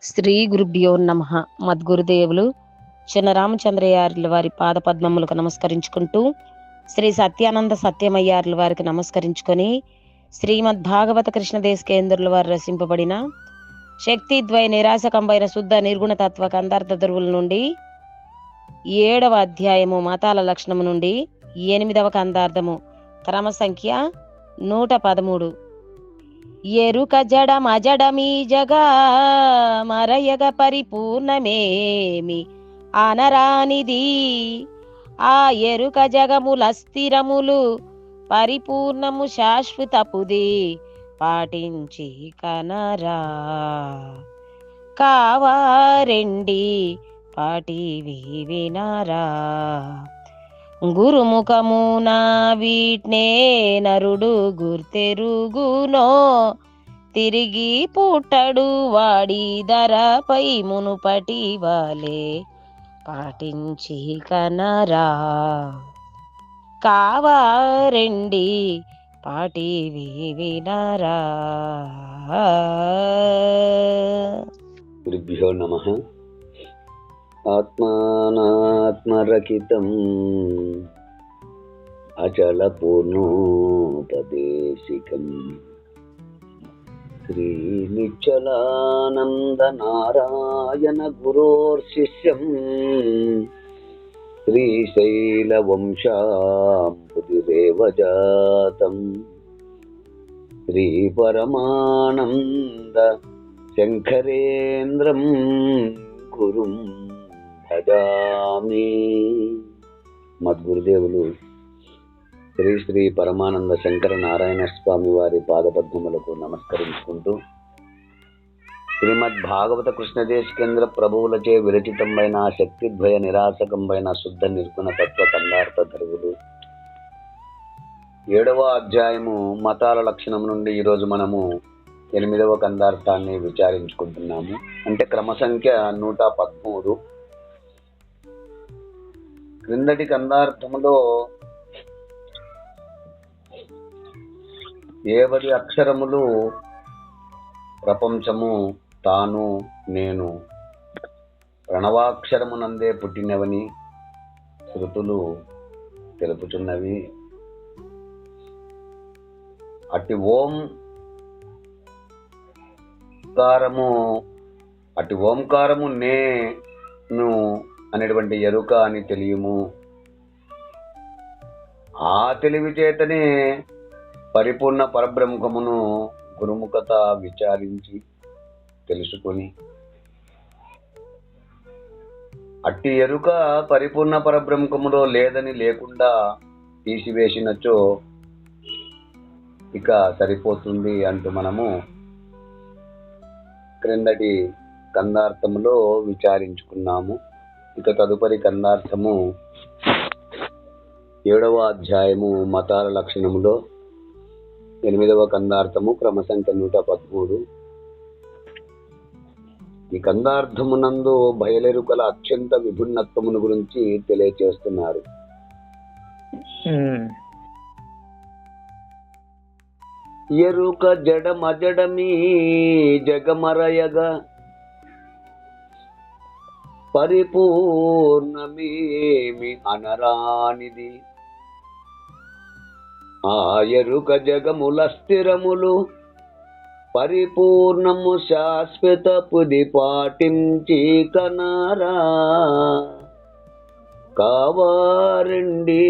శ్రీ గురుభ్యో నమః. మద్గురుదేవులు చిన్నరామచంద్రయ్యార్ల వారి పాద పద్మములకు నమస్కరించుకుంటూ, శ్రీ సత్యానంద సత్యమయ్యార్ల వారికి నమస్కరించుకొని, శ్రీమద్ భాగవత కృష్ణదేశ కేంద్రుల వారు రచింపబడిన శక్తి ద్వయ నిరాశకంబైన శుద్ధ నిర్గుణ తత్వ కందార్థ ధరువుల నుండి 7వ అధ్యాయము మతాల లక్షణము నుండి 8వ కందార్థము క్రమ సంఖ్య 113. ఎరుక జడమజడమీ జగా మరయగ పరిపూర్ణమేమి అనరానిది. ఆ ఎరుక జగముల స్థిరములు పరిపూర్ణము శాశ్వతపుది పాటించి కనరా. కావారెండి పాటివి వినరా. గురుముఖమున వీట్నే నరుడు గుర్తెరుగునో. తిరిగి పుట్టడు వాడి ధరపై మునుపటి వాలే పాటించి కనరా. కావారెండి పాటివి వినరా. గురుభ్యో నమః. ఆత్మానాత్మరకితం అచల పూర్ణోపదేశికం శ్రీ నిశ్చలానంద నారాయణ గురోర్శిష్యం శ్రీశైల వంశాంబుధిరేవ జాతం శ్రీ పరమానంద శంకరేంద్రం గురుం భజామి. మద్గురుదేవులు శ్రీ శ్రీ పరమానంద శంకర నారాయణ స్వామి వారి పాదపద్మములకు నమస్కరించుకుంటూ, శ్రీమద్ భాగవత కృష్ణదేశ కేంద్ర ప్రభువులచే విరచితంబైన శక్తిద్వయ నిరాశకంబైన శుద్ధ నిర్గుణ తత్వ కందార్థ ధరువులు 7వ అధ్యాయము మతాల లక్షణం నుండి ఈరోజు మనము 8వ కందార్థాన్ని విచారించుకుంటున్నాము. అంటే క్రమ సంఖ్య 113. క్రిందటి కందార్థములో 7 అక్షరములు ప్రపంచము, తాను, నేను ప్రణవాక్షరమునందే పుట్టినవని శృతులు తెలుపుచున్నవి. అట్టి ఓంకారము నేను అనేటువంటి ఎరుక అని తెలియము. ఆ తెలివి చేతనే పరిపూర్ణ పరబ్రహ్మమును గురుముఖత విచారించి తెలుసుకొని, అట్టి ఎరుక పరిపూర్ణ పరబ్రహ్మములో లేదని లేకుండా తీసివేసినచో ఇక సరిపోతుంది అంటూ మనము క్రిందటి కందార్థములో విచారించుకున్నాము. ఇక తదుపరి కందార్థము 7వ అధ్యాయము మతాల లక్షణములో 8వ కందార్థము క్రమ సంఖ్య 113. ఈ కందార్థమునందు బయలెరుకల అత్యంత విభిన్నత్వమును గురించి తెలియచేస్తున్నారు. ఎరుక జడమజడమీ జగమరయగా పరిపూర్ణమేమి అనరానిది. ఆ ఎరుక జగముల స్థిరములు పరిపూర్ణము శాశ్వతపుది పాటించి కనరా. కావారండి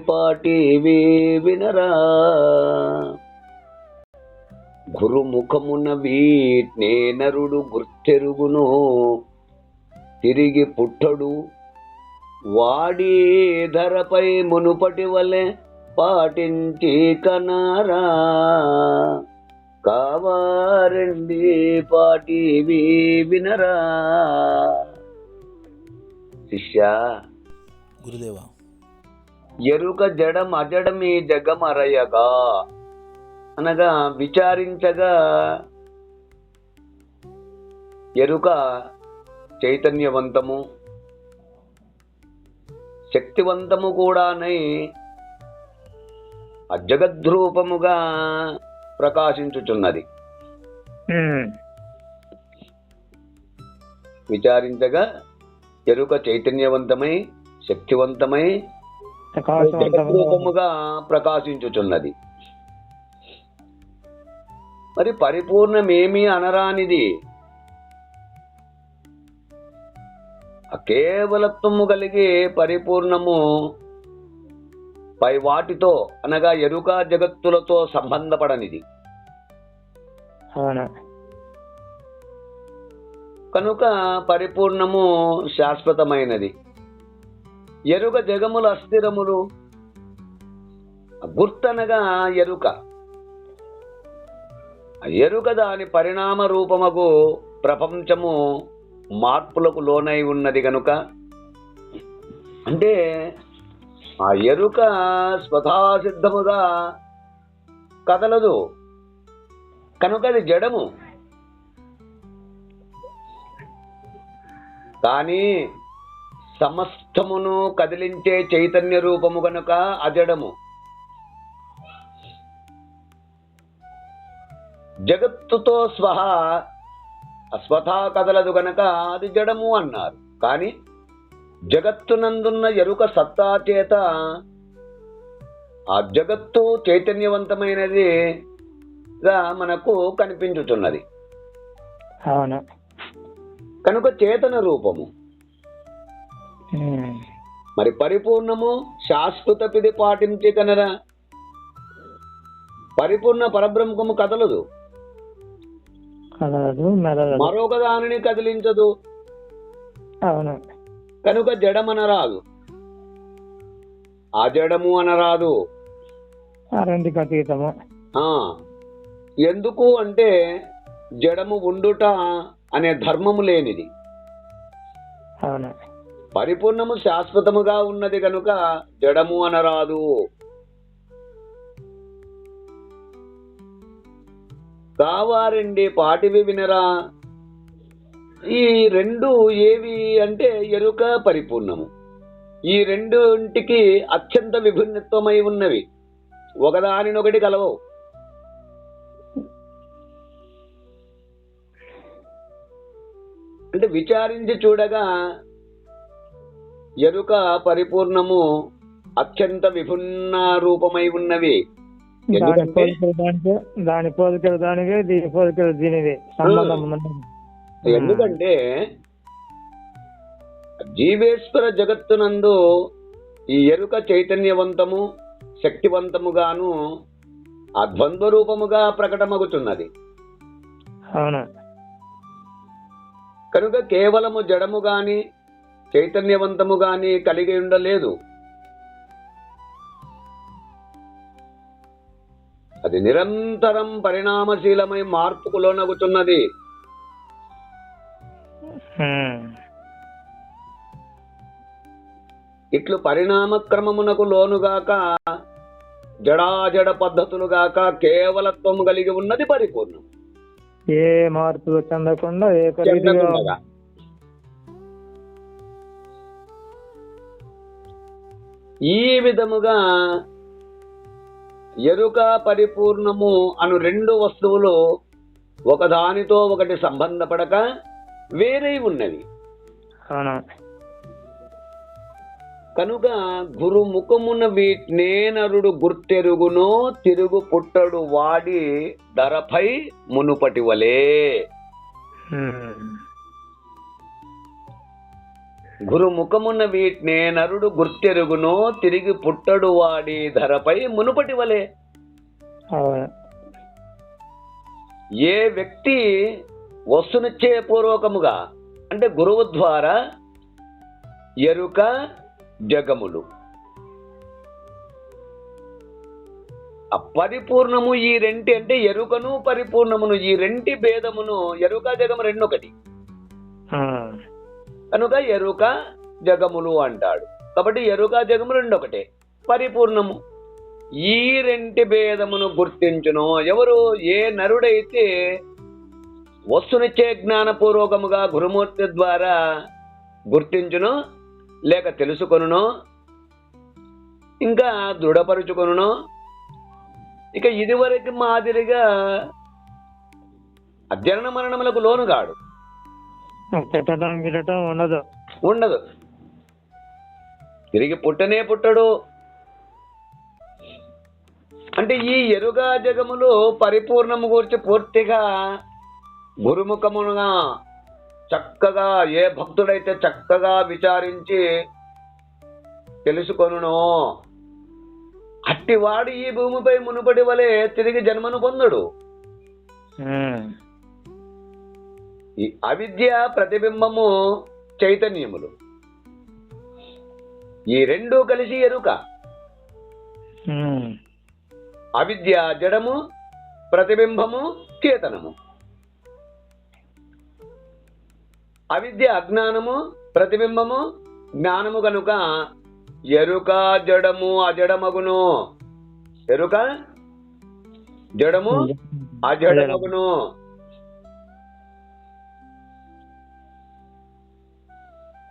పాటివి వినరా. గురుముఖమున వీట్నే నరుడు గుర్తెరుగునో. తిరిగి పుట్టడు వాడి ధరపై మునుపటి వలె పాటించి కనరా. కావారండి పాటివి వినరా. శిష్య, గురుదేవా, ఎరుక జడం అజడమీ జగమరయగా అనగా విచారించగా ఎరుక చైతన్యవంతము, శక్తివంతము కూడానై అజగద్రూపముగా ప్రకాశించుచున్నది. విచారించగా ఎరుక చైతన్యవంతమై శక్తివంతమై జగద్రూపముగా ప్రకాశించుచున్నది. మరి పరిపూర్ణమేమీ అనరానిది, కేవలత్వము కలిగి పరిపూర్ణము పై వాటితో అనగా ఎరుక జగత్తులతో సంబంధపడనిది. కనుక పరిపూర్ణము శాశ్వతమైనది. ఎరుక జగములు అస్థిరములు. గుర్తనగా ఎరుక. ఎరుక దాని పరిణామ రూపముకు ప్రపంచము మార్పులకు లోనై ఉన్నది కనుక, అంటే ఆ ఎరుక స్వతఃసిద్ధముగా కదలదు కనుక అది జడము. కానీ సమస్తమును కదిలించే చైతన్య రూపము కనుక అజడము. జగత్తుతో స్వతహా కదలదు గనక అది జడము అన్నారు. కానీ జగత్తునందున్న ఎరుక సత్తా చేత ఆ జగత్తు చైతన్యవంతమైనదిగా మనకు కనిపించుతున్నది. కనుక చేతన రూపము. మరి పరిపూర్ణము శాశ్వత పిది పాటించి కనరా. పరిపూర్ణ పరబ్రహ్మము కదలదు, మరొక దానిని కదిలించదు. కనుక జడమనరాదు, అజడము అనరాదు. ఎందుకు అంటే జడము ఉండుట అనే ధర్మము లేనిది. పరిపూర్ణము శాశ్వతముగా ఉన్నది కనుక జడము అనరాదు. కావారండి పాటివి వినరా. ఈ రెండు ఏవి అంటే ఎరుక పరిపూర్ణము. ఈ రెండింటికి అత్యంత విభిన్నత్వమై ఉన్నవి, ఒకదానినొకటి కలవవు. అంటే విచారించి చూడగా ఎరుక పరిపూర్ణము అత్యంత విభిన్న రూపమై ఉన్నవి. దాని పోలికలు దానివే, దీని పోలికలు దీనివే. ఎందుకంటే జీవేశ్వర జగత్తునందు ఈ ఎరుక చైతన్యవంతము శక్తివంతముగాను ఆ ద్వంద్వ రూపముగా ప్రకటమగుతున్నది. కనుక కేవలము జడము గాని చైతన్యవంతము గాని కలిగి ఉండలేదు. అది నిరంతరం పరిణామశీలమై మార్పుకు లోనగుతున్నది. ఇట్లు పరిణామ క్రమమునకు లోనుగాక జడాజడ పద్ధతులుగాక కేవలత్వము కలిగి ఉన్నది పరిపూర్ణం. ఏ మార్పులు చెందకుండా ఈ విధముగా ఎరుక పరిపూర్ణము అను రెండు వస్తువులు ఒకదానితో ఒకటి సంబంధపడక వేరే ఉన్నవి. కనుక గురుముఖమున వీట్నే నరుడు గుర్తెరుగునో తిరుగు పుట్టడు వాడి ధరపై మునుపటి వలే. గురుముఖమున వీట్నే నరుడు గుర్తెరుగునో తిరిగి పుట్టడు వాడి ధరపై మునుపటి వలే. ఏ వ్యక్తి వస్తునిచ్చే పూర్వకముగా అంటే గురువు ద్వారా ఎరుక జగములు పరిపూర్ణము ఈ రెంటి అంటే ఎరుకను పరిపూర్ణమును ఈ రెంటి భేదమును ఎరుక జగము రెండొకటి కనుక ఎరుక జగములు అంటాడు. కాబట్టి ఎరుక జగము రెండొకటే పరిపూర్ణము. ఈ రెంటి భేదమును గుర్తించును ఎవరు? ఏ నరుడైతే వస్తునిచ్చే జ్ఞానపూర్వకముగా గురుమూర్తి ద్వారా గుర్తించును లేక తెలుసుకొనునో ఇంకా దృఢపరుచుకొనునో ఇక ఇదివరకు మాదిరిగా అజనన మరణములకు లోనుగాడు. పెట్టడం గిట్టడం ఉండదు. ఉండదు. తిరిగి పుట్టనే పుట్టడు. అంటే ఈ ఎరుగా జగములు పరిపూర్ణము గురించి పూర్తిగా గురుముఖముగా చక్కగా ఏ భక్తుడైతే చక్కగా విచారించి తెలుసుకొనునో అట్టివాడు ఈ భూమిపై మునుపటి వలె తిరిగి జన్మను పొందడు. ఈ అవిద్య ప్రతిబింబము చైతన్యములు ఈ రెండూ కలిసి ఎరుక. అవిద్య జడము, ప్రతిబింబము చేతనము. అవిద్య అజ్ఞానము, ప్రతిబింబము జ్ఞానము కనుక ఎరుక జడము అజడమగును. ఎరుక జడము అజడమగును.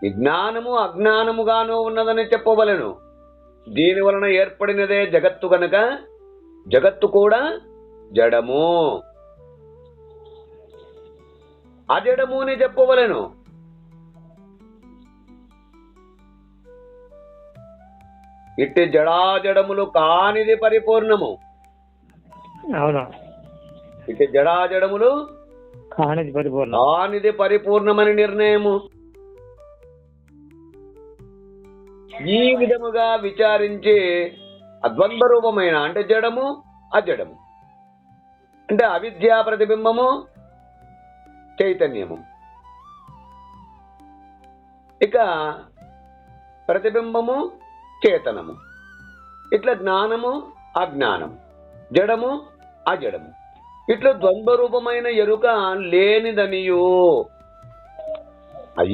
విజ్ఞానము అజ్ఞానముగాను ఉన్నదని చెప్పవలెను. దీని వలన ఏర్పడినదే జగత్తు గనక జగత్తు కూడా జడము అజడము అని చెప్పవలెను. ఇట్టి జడాజడములు కానిది పరిపూర్ణము. అవును, ఇట్టి జడాజడములు కానిది పరిపూర్ణమని నిర్ణయము. ఈ విధముగా విచారించి అద్వంద్వ రూపమైన అంటే జడము అజడము అంటే అవిద్యా ప్రతిబింబము చైతన్యము. ఇక ప్రతిబింబము చేతనము. ఇట్లా జ్ఞానము అజ్ఞానము, జడము అజడము, ఇట్లా ద్వంద్వ రూపమైన ఎరుక లేనిదనియు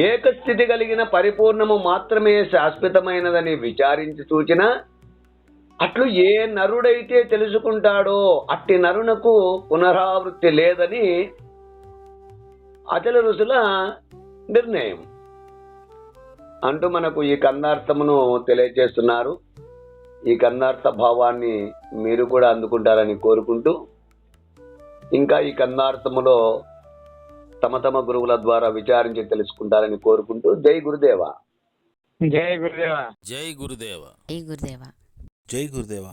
ఏక స్థితి కలిగిన పరిపూర్ణము మాత్రమే శాశ్వతమైనదని విచారించి సూచిన అట్లు ఏ నరుడైతే తెలుసుకుంటాడో అట్టి నరునకు పునరావృత్తి లేదని అచల ఋషుల నిర్ణయం అంటూ మనకు ఈ కందార్థమును తెలియజేస్తున్నారు. ఈ కందార్థ భావాన్ని మీరు కూడా అందుకుంటారని కోరుకుంటూ ఇంకా ఈ కందార్థములో తమ తమ గురువుల ద్వారా విచారించి తెలుసుకుంటారని కోరుకుంటూ జై గురుదేవ. జై గురుదేవ. జై గురుదేవ. జై గురుదేవ. జై గురుదేవ.